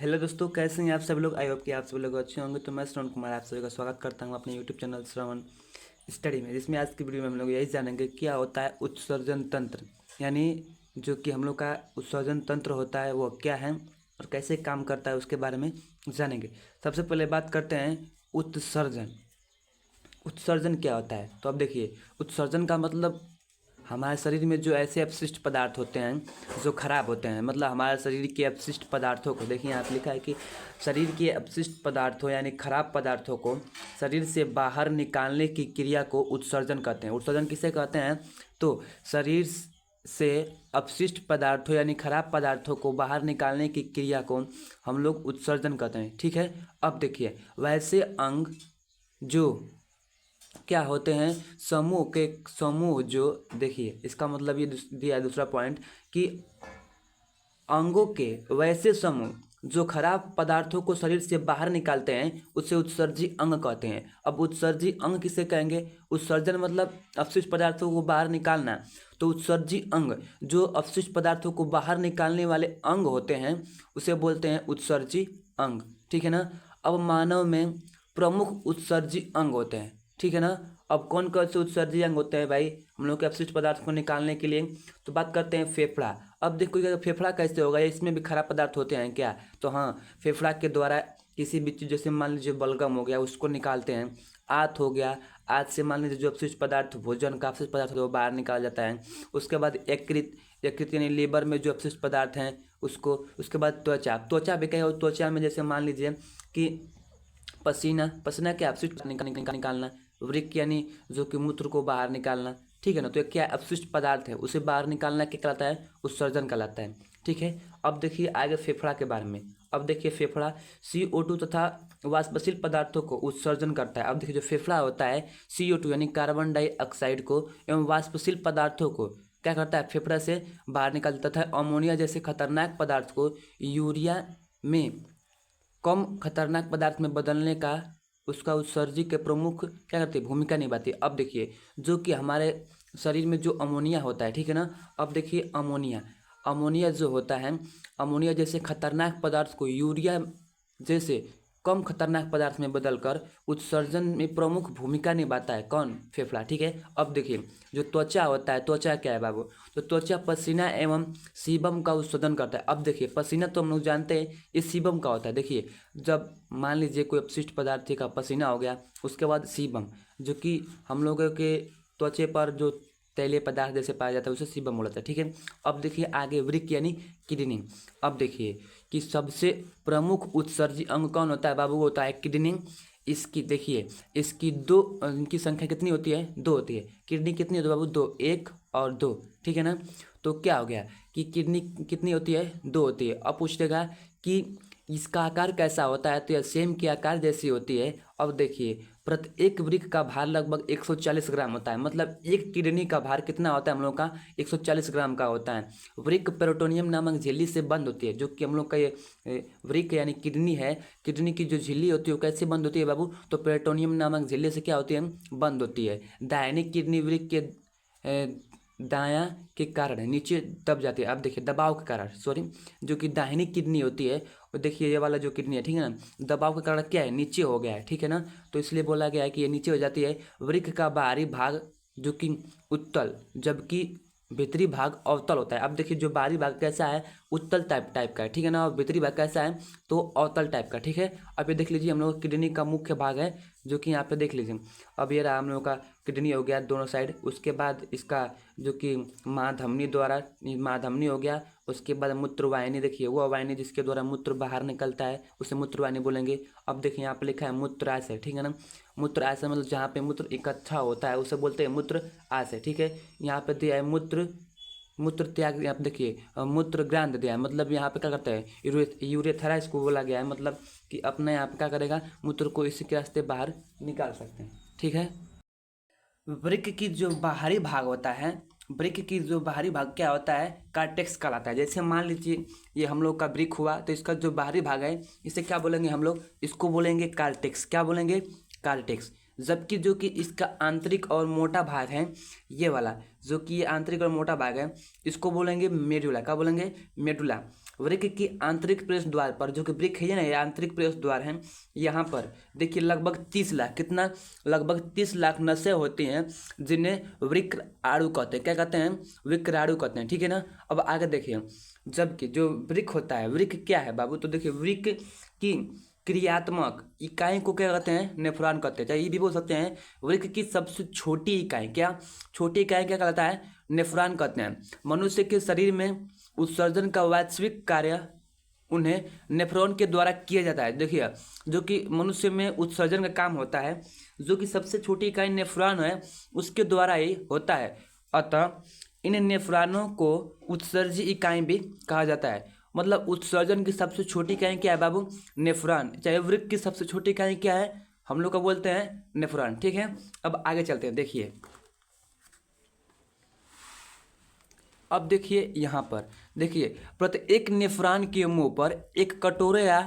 Hello दोस्तों, कैसे हैं आप सभी लोग। आई होप कि आप सभी लोग अच्छे होंगे। तो मैं श्रवण कुमार आप सभी का स्वागत करता हूं अपने यूट्यूब चैनल श्रवण स्टडी में, जिसमें आज की वीडियो में हम लोग यही जानेंगे क्या होता है उत्सर्जन तंत्र, यानी जो कि हम लोग का उत्सर्जन तंत्र होता है वो क्या है और कैसे काम करता है उसके बारे में जानेंगे। सबसे पहले बात करते हैं उत्सर्जन। उत्सर्जन क्या होता है, तो अब देखिए, उत्सर्जन का मतलब हमारे शरीर में जो ऐसे अपशिष्ट पदार्थ होते हैं जो खराब होते हैं, मतलब हमारे शरीर के अपशिष्ट पदार्थों को, देखिए यहाँ पे लिखा है कि शरीर के अपशिष्ट पदार्थों यानी खराब पदार्थों को शरीर से बाहर निकालने की क्रिया को उत्सर्जन कहते हैं। उत्सर्जन किसे कहते हैं, तो शरीर से अपशिष्ट पदार्थों यानी खराब पदार्थों को बाहर निकालने की क्रिया को हम लोग उत्सर्जन कहते हैं। ठीक है, अब देखिए, वैसे अंग जो क्या होते हैं, समूह के समूह जो, देखिए इसका मतलब ये दिया है दूसरा पॉइंट कि अंगों के वैसे समूह जो खराब पदार्थों को शरीर से बाहर निकालते हैं उसे उत्सर्जी अंग कहते हैं। अब उत्सर्जी अंग किसे कहेंगे, उत्सर्जन मतलब अपशिष्ट पदार्थों को बाहर निकालना, तो उत्सर्जी अंग जो अपशिष्ट पदार्थों को बाहर निकालने वाले अंग होते हैं उसे बोलते हैं उत्सर्जी अंग। ठीक है ना। अब मानव में प्रमुख उत्सर्जी अंग होते हैं। ठीक है ना। अब कौन कौन से उत्सर्जी अंग होते हैं भाई हम लोग के अपशिष्ट पदार्थ को निकालने के लिए, तो बात करते हैं फेफड़ा। अब देखो फेफड़ा कैसे होगा, इसमें भी खराब पदार्थ होते हैं क्या, तो हाँ, फेफड़ा के द्वारा किसी भी चीज़, जैसे मान लीजिए बलगम हो गया उसको निकालते हैं। आंत हो गया, आंत से मान लीजिए जो अपशिष्ट पदार्थ, भोजन का अपशिष्ट पदार्थ होता है वो बाहर निकाला जाता है। उसके बाद यकृत, यकृत यानी लीवर में जो अपशिष्ट पदार्थ हैं उसको। उसके बाद त्वचा, त्वचा भी क्या हो, त्वचा में जैसे मान लीजिए कि पसीना, पसीना क्या अपशिष्ट निकालना। वृक्क यानी जो कि मूत्र को बाहर निकालना। ठीक है ना। तो ये क्या अपशिष्ट पदार्थ है उसे बाहर निकालना क्या कहलाता है, उत्सर्जन कहलाता है। ठीक है। अब देखिए आगे फेफड़ा के बारे में। अब देखिए फेफड़ा CO2 तथा वाष्पशील पदार्थों को उत्सर्जन करता है। अब देखिए जो फेफड़ा होता है CO2 यानी कार्बन डाइऑक्साइड को एवं वाष्पशील पदार्थों को क्या करता है, फेफड़ा से बाहर निकालता है। अमोनिया जैसे खतरनाक पदार्थ को यूरिया में कम खतरनाक पदार्थ में बदलने का उसका उत्सर्जी के प्रमुख क्या करती है, भूमिका निभाती है। अब देखिए जो कि हमारे शरीर में जो अमोनिया होता है, ठीक है ना। अब देखिए अमोनिया, अमोनिया जो होता है, अमोनिया जैसे खतरनाक पदार्थ को यूरिया जैसे कम खतरनाक पदार्थ में बदलकर उत्सर्जन में प्रमुख भूमिका निभाता है। कौन, फेफड़ा। ठीक है। अब देखिए जो त्वचा होता है, त्वचा क्या है बाबू, तो त्वचा पसीना एवं सीबम का उत्सर्जन करता है। अब देखिए पसीना तो हम लोग जानते हैं ये सीबम का होता है। देखिए जब मान लीजिए कोई अपशिष्ट पदार्थ का पसीना हो गया, उसके बाद सीबम जो कि हम लोगों के त्वचे पर जो तैलीय पदार्थ जैसे पाया जाता है उसे सीबम बोला जाता है। ठीक है। अब देखिए आगे वृक्क यानी किडनी। अब देखिए कि सबसे प्रमुख उत्सर्जी अंग कौन होता है बाबू, होता है किडनी। इसकी देखिए, इसकी दो, इनकी संख्या कितनी होती है, दो होती है। किडनी कितनी होती है बाबू, दो, एक और दो। ठीक है ना। तो क्या हो गया कि किडनी कितनी होती है, दो होती है। अब पूछेगा कि इसका आकार कैसा होता है, तो यह सेम के आकार जैसी होती है। अब देखिए प्रत्येक वृक्क का भार लगभग 140 ग्राम होता है, मतलब एक किडनी का भार कितना होता है हम लोग का, 140 ग्राम का होता है। वृक्क पेरिटोनियम नामक झिल्ली से बंद होती है, जो कि हम लोग का ये वृक्क यानी किडनी है, किडनी की जो झिल्ली होती है वो कैसे बंद होती है बाबू, तो पेरिटोनियम नामक झिल्ली से क्या होती है, बंद होती है। दाहिनी किडनी वृक्क के दायां के कारण नीचे दब जाती है। अब देखिए दबाव के कारण, सॉरी, जो कि दाहिनी किडनी होती है, और देखिए ये वाला जो किडनी है, ठीक है ना, दबाव के कारण क्या है, नीचे हो गया है। ठीक है ना। तो इसलिए बोला गया है कि ये नीचे हो जाती है। वृक्क का बाहरी भाग जो कि उत्तल, जबकि भीतरी भाग अवतल होता है। अब देखिए जो बाहरी भाग कैसा है, उत्तल टाइप का है, ठीक है ना, और भीतरी भाग कैसा है, तो अवतल टाइप का। ठीक है। अब ये देख लीजिए हम लोग किडनी का मुख्य भाग है, जो कि यहाँ पे देख लीजिए। अब ये रहा हम लोग का किडनी हो गया दोनों साइड। उसके बाद इसका जो कि महाधमनी द्वारा, महाधमनी हो गया। उसके बाद मूत्रवाहिनी, देखिए वो वाहिनी जिसके द्वारा मूत्र बाहर निकलता है उसे मूत्रवाहिनी बोलेंगे। अब देखिए यहाँ पे लिखा है मूत्राशय, ठीक है ना। मूत्राशय मतलब जहाँ पे मूत्र इकट्ठा होता है उसे बोलते हैं मूत्राशय। ठीक है। यहाँ पे दिया है मूत्र, मूत्र त्याग, यहाँ पे देखिए मूत्र ग्रंथ दिया है, मतलब यहाँ पे क्या करता है, यूरेथ्रा इसको बोला गया है, मतलब कि अपने यहाँ पे क्या करेगा, मूत्र को इसी के रास्ते बाहर निकाल सकते हैं। ठीक है। वृक्क की जो बाहरी भाग होता है, वृक्क की जो बाहरी भाग क्या होता है, कार्टेक्स कहलाता है। जैसे मान लीजिए ये हम लोग का वृक्क हुआ, तो इसका जो बाहरी भाग है इसे क्या बोलेंगे हम लोग, इसको बोलेंगे कार्टेक्स। क्या बोलेंगे, कार्टेक्स। जबकि जो कि इसका आंतरिक और मोटा भाग है, ये वाला जो कि ये आंतरिक और मोटा भाग है, इसको बोलेंगे मेडुला। क्या बोलेंगे, मेडुला। वृक्क की आंतरिक प्रवेश द्वार पर, जो कि वृक्क है ना, ये आंतरिक प्रवेश द्वार है, यहाँ पर देखिए लगभग 30 लाख, कितना, लगभग 30 लाख नसें होती हैं जिन्हें वृक्काणु कहते हैं। क्या कहते हैं? वृक्काणु कहते हैं, ठीक है ना। अब आगे देखिए, जबकि जो वृक्क होता है, वृक्क क्या है बाबू? तो देखिए वृक्क की क्रियात्मक इकाई को क्या कहते हैं? नेफ्रॉन कहते हैं। चाहे ये भी बोल सकते हैं वृक्क की सबसे छोटी इकाई, क्या छोटी इकाई क्या कहता है? नेफ्रॉन कहते हैं। मनुष्य के शरीर में उत्सर्जन का वास्तविक कार्य उन्हें नेफ्रॉन के द्वारा किया जाता है। देखिए जो कि मनुष्य में उत्सर्जन का काम होता है, जो कि सबसे छोटी इकाई नेफ्रॉन है, उसके द्वारा ही होता है। अतः इन नेफ्रॉनों को उत्सर्जी इकाई भी कहा जाता है। मतलब उत्सर्जन की सबसे छोटी इकाई क्या है बाबू? नेफ्रॉन। चाहे वृक्क की सबसे छोटी इकाई क्या है? हम लोग का बोलते हैं नेफ्रॉन, ठीक है। अब आगे चलते हैं, देखिए अब देखिए यहाँ पर, देखिए प्रत्येक नेफ्रॉन के मुंह पर एक कटोरे या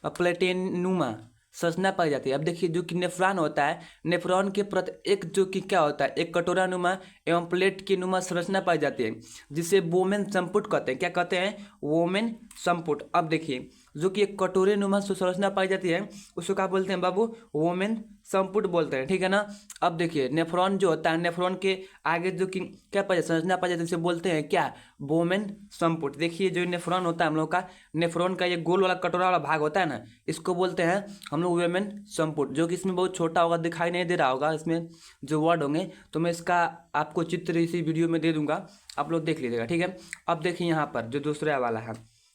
प्लेटेनुमा संरचना पाई जाती है। अब देखिए जो कि नेफ्रॉन होता है, नेफ्रॉन के प्रत्येक जो कि क्या होता है? एक कटोरा नुमा एवं प्लेट की नुमा संरचना पाई जाती है, जिसे वोमेन संपुट कहते हैं। क्या कहते हैं? वोमेन संपुट। अब देखिए जो कि एक कटोरे नुमा संरचना पाई जाती है, उसको क्या बोलते हैं बाबू? वोमेन संपुट बोलते हैं, ठीक है ना। अब देखिए नेफ्रॉन जो होता है, नेफ्रॉन के आगे जो कि क्या पाई जाती है? संरचना पाई जाती है, उसे बोलते हैं क्या? वोमेन संपुट। देखिए जो नेफ्रॉन होता है हम लोग का, नेफ्रॉन का ये गोल वाला कटोरा वाला भाग होता है ना, इसको बोलते हैं हम लोग वोमेन संपुट, जो कि इसमें बहुत छोटा होगा, दिखाई नहीं दे रहा होगा इसमें जो वर्ड होंगे, तो मैं इसका आपको चित्र इसी वीडियो में दे दूंगा, आप लोग देख लीजिएगा, ठीक है। अब देखिए यहाँ पर जो दूसरा वाला है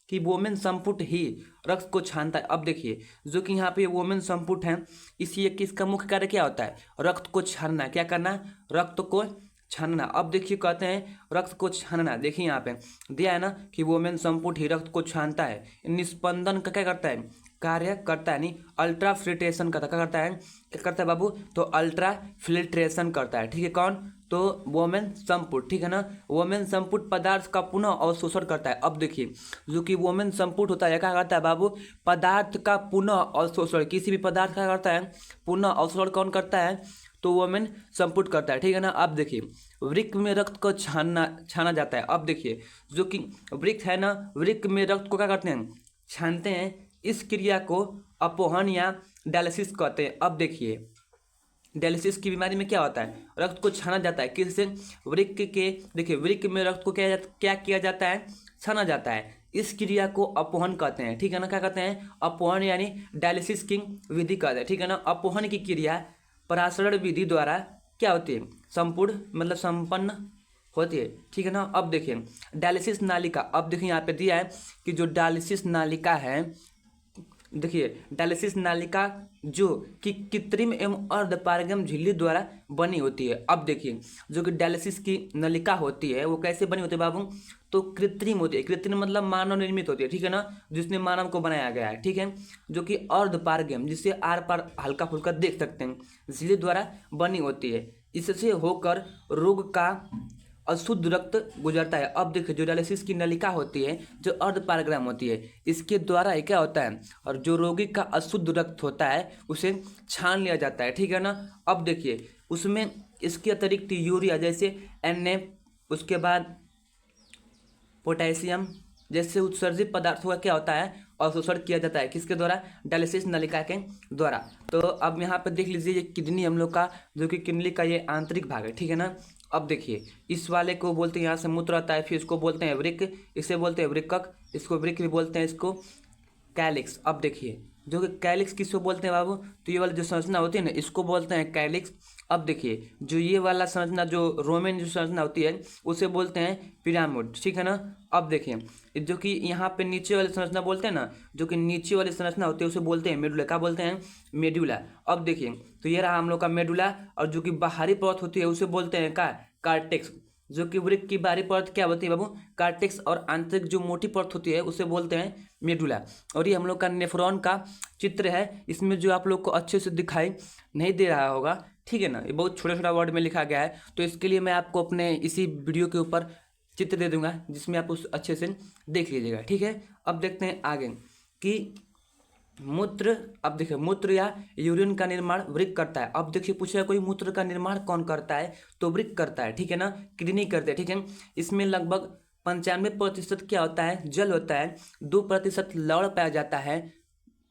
कि वोमेन संपुट ही रक्त को छानता है। अब देखिए जो कि यहाँ पे वोमेन संपुट है, इसी एक इसका मुख्य कार्य क्या होता है? रक्त को छानना। क्या करना? रक्त को छानना। अब देखिए कहते हैं रक्त को छानना, देखिए यहाँ पे दिया है ना कि वोमेन संपुट ही रक्त को छानता है, निस्पंदन का क्या करता है? कार्य करता है, नहीं अल्ट्रा फिल्ट्रेशन करता, क्या करता है? क्या करता है बाबू? तो अल्ट्रा फिल्ट्रेशन करता है, ठीक है। कौन? तो वोमेन संपुट, ठीक है ना। वोमेन संपुट पदार्थ का पुनः अवशोषण करता है। अब देखिए जो कि वोमेन संपुट होता है, क्या करता है बाबू? पदार्थ का पुनः अवशोषण, किसी भी पदार्थ का करता है पुनः अवशोषण। कौन करता है? तो वोमेन संपुट करता है, ठीक है ना। अब देखिए वृक्क में रक्त को छाना जाता है। अब देखिए जो कि वृक्क है ना, वृक्क में रक्त को क्या करते हैं? छानते हैं। इस क्रिया को अपोहन या डायलिसिस कहते हैं। अब देखिए डायलिसिस की बीमारी में क्या होता है? रक्त को छाना जाता है, किससे? वृक्क के। देखिए वृक्क में रक्त को क्या किया जाता है? छाना जाता है। इस क्रिया को अपोहन कहते हैं, ठीक है ना। क्या कहते हैं? अपोहन यानी डायलिसिस की विधि कहते हैं, ठीक है ना। अपोहन की क्रिया परासरण विधि द्वारा क्या होती है? संपूर्ण मतलब संपन्न होती है, ठीक है ना। अब देखिए डायलिसिस नालिका। अब देखिए यहाँ पे दिया है कि जो डायलिसिस नालिका है, देखिए डायलिसिस नालिका जो कि कृत्रिम एवं अर्धपारगम झिल्ली द्वारा बनी होती है। अब देखिए जो कि डायलिसिस की नलिका होती है वो कैसे बनी होती है बाबू? तो कृत्रिम होती है। कृत्रिम मतलब मानव निर्मित होती है, ठीक है ना, जिसने मानव को बनाया गया है, ठीक है। जो कि अर्धपारगम, जिसे आर पार हल्का फुल्का देख सकते हैं, झिल्ली द्वारा बनी होती है। इससे होकर रोग का अशुद्ध रक्त गुजरता है। अब देखिए जो डायलिसिस की नलिका होती है, जो अर्धपारगम होती है, इसके द्वारा क्या होता है? और जो रोगी का अशुद्ध रक्त होता है उसे छान लिया जाता है, ठीक है ना। अब देखिए उसमें इसके अतिरिक्त यूरिया जैसे Na, उसके बाद पोटेशियम जैसे उत्सर्जित पदार्थों का क्या होता है? अवशोषण किया जाता है, किसके द्वारा? डायलिसिस नलिका के द्वारा। तो अब यहाँ पर देख लीजिए ये किडनी हम लोग का, जो कि किडनी का ये आंतरिक भाग है, ठीक है ना। अब देखिए इस वाले को बोलते हैं, यहाँ से मूत्र आता है, फिर इसको बोलते हैं वृक्क, इसे बोलते हैं वृक्कक, इसको वृक्क भी बोलते हैं, इसको कैलिक्स। अब देखिए जो कि कैलिक्स किसको बोलते हैं बाबू? तो ये वाली जो संरचना होती है ना, इसको बोलते हैं कैलिक्स। अब देखिए जो ये वाला संरचना, जो रोमन जो संरचना होती है, उसे बोलते हैं पिरामिड, ठीक है ना। अब देखिए जो कि यहाँ पे नीचे वाली संरचना बोलते हैं ना, जो कि नीचे वाली संरचना होती है उसे बोलते हैं मेडुला। क्या बोलते हैं? मेडुला। अब देखिए तो ये रहा हम लोग का मेडुला, और जो कि बाहरी परत होती है उसे बोलते हैं क्या? कार्टेक्स। जो कि वृक्क की बाहरी परत क्या होती है बाबू? कार्टेक्स। और आंतरिक जो मोटी परत होती है उसे बोलते हैं मेडुला। और ये हम लोग का नेफ्रॉन का चित्र है, इसमें जो आप लोग को अच्छे से दिखाई नहीं दे रहा होगा, ठीक है ना, ये बहुत छोटा छोटा वर्ड में लिखा गया है, तो इसके लिए मैं आपको अपने इसी वीडियो के ऊपर चित्र दे दूंगा, जिसमें आप उस अच्छे से देख लीजिएगा, ठीक है। अब देखते हैं आगे कि मूत्र। अब देखिए मूत्र या यूरिन का निर्माण वृक्क करता है। अब देखिए पूछा कोई मूत्र का निर्माण कौन करता है? तो वृक्क करता है, ठीक है ना, किडनी करते हैं, ठीक है। इसमें लगभग 95% क्या होता है, जल होता है, 2% लवण पाया जाता है,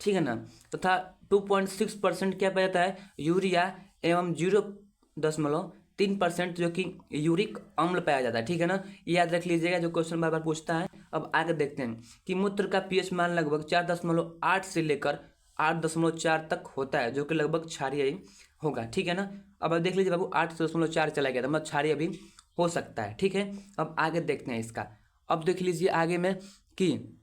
ठीक है ना, तथा 2.6% क्या पाया जाता है, यूरिया, एवं 0.3% जो कि यूरिक अम्ल पाया जाता है, ठीक है ना। ये याद रख लीजिएगा, जो क्वेश्चन बार बार पूछता है। अब आगे देखते हैं कि मूत्र का पीएच मान लगभग 4.8 से लेकर 8.4 तक होता है, जो कि लगभग क्षारीय ही होगा, ठीक है ना। अब देख लीजिए बाबू, 8.4 चला गया था, मतलब क्षारीय भी हो सकता है, ठीक है। अब आगे देखते हैं इसका। अब देख लीजिए आगे में कि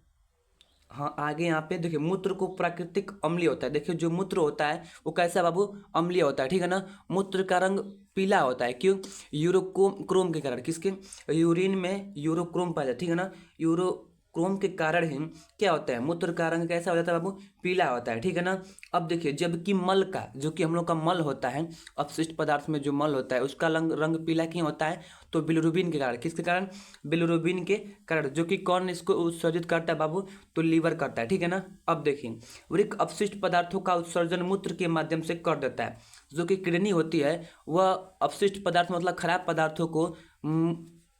हाँ, आगे यहाँ पे देखिए, मूत्र को प्राकृतिक अम्लीय होता है। देखिए जो मूत्र होता है वो कैसा बाबू, अम्लीय होता है, ठीक है ना। मूत्र का रंग पीला होता है, क्यों, यूरोक्रोम के कारण। किसके, यूरिन में यूरोक्रोम पाया जाता है, ठीक है ना। यूरोक्रोम के कारण ही क्या होता है, मूत्र का रंग कैसा हो जाता है बाबू, पीला होता है, ठीक है ना। अब देखिए, जबकि मल का, जो कि हम लोग का मल होता है, अपशिष्ट पदार्थ में जो मल होता है, उसका रंग पीला क्यों होता है, तो बिलिरुबिन के कारण। किसके कारण, बिलिरुबिन के कारण, जो कि कौन इसको उत्सर्जित करता है बाबू, तो लीवर करता है, ठीक है ना। अब देखिए, वृक्क अपशिष्ट पदार्थों का उत्सर्जन मूत्र के माध्यम से कर देता है। जो कि किडनी होती है, वह अपशिष्ट पदार्थ मतलब खराब पदार्थों को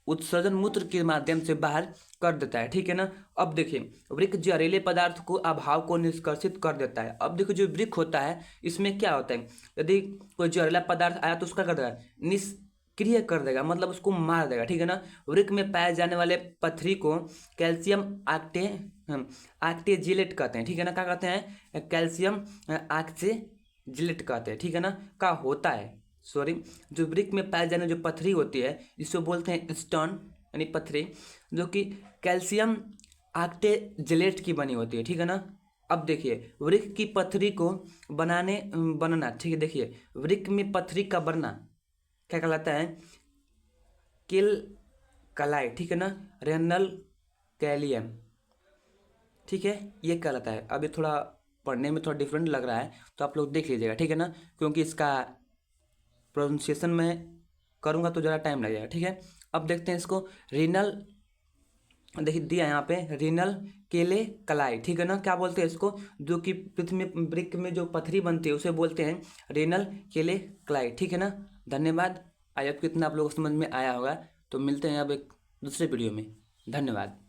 उत्सर्जन मूत्र के माध्यम से बाहर कर देता है, ठीक है ना। अब देखिए, वृक्क जहरीले पदार्थ को अभाव को निष्कर्षित कर देता है। अब देखो, जो वृक्क होता है इसमें क्या होता है, यदि कोई जहरीला पदार्थ आया तो उसका कर देगा, निष्क्रिय कर देगा, मतलब उसको मार देगा, ठीक है ना। वृक्क में पाए जाने वाले पथरी को कैल्शियम आक्टेजिलेट कहते हैं, ठीक है ना। क्या कहते हैं, कैल्शियम आक्टेजिलेट कहते हैं, ठीक है ना, का होता है, सॉरी। जो वृक्क में पाए जाने जो पथरी होती है, जिसको बोलते हैं स्टोन, यानी पथरी, जो कि कैल्शियम आक्टेजिलेट की बनी होती है, ठीक है ना। अब देखिए, वृक्क की पथरी को बनना, ठीक है। देखिए, वृक्क में पथरी का बनना क्या कहलाता है, किल कलाई, ठीक है ना, रेनल कैलियम, ठीक है, ये कहलाता है। अब ये थोड़ा पढ़ने में थोड़ा डिफरेंट लग रहा है, तो आप लोग देख लीजिएगा, ठीक है ना, क्योंकि इसका प्रोनाउंसिएशन में करूँगा तो ज़रा टाइम लगेगा, ठीक है। अब देखते हैं इसको, रीनल, देखिए दिया यहाँ पे, रीनल केले कलाई, ठीक है ना। क्या बोलते हैं इसको, जो कि पृथ्वी में वृक्क में जो पथरी बनती है उसे बोलते हैं रीनल केले कलाई, ठीक है ना। धन्यवाद। आई होप कितना आप लोगों को समझ में आया होगा। तो मिलते हैं अब एक दूसरे वीडियो में। धन्यवाद।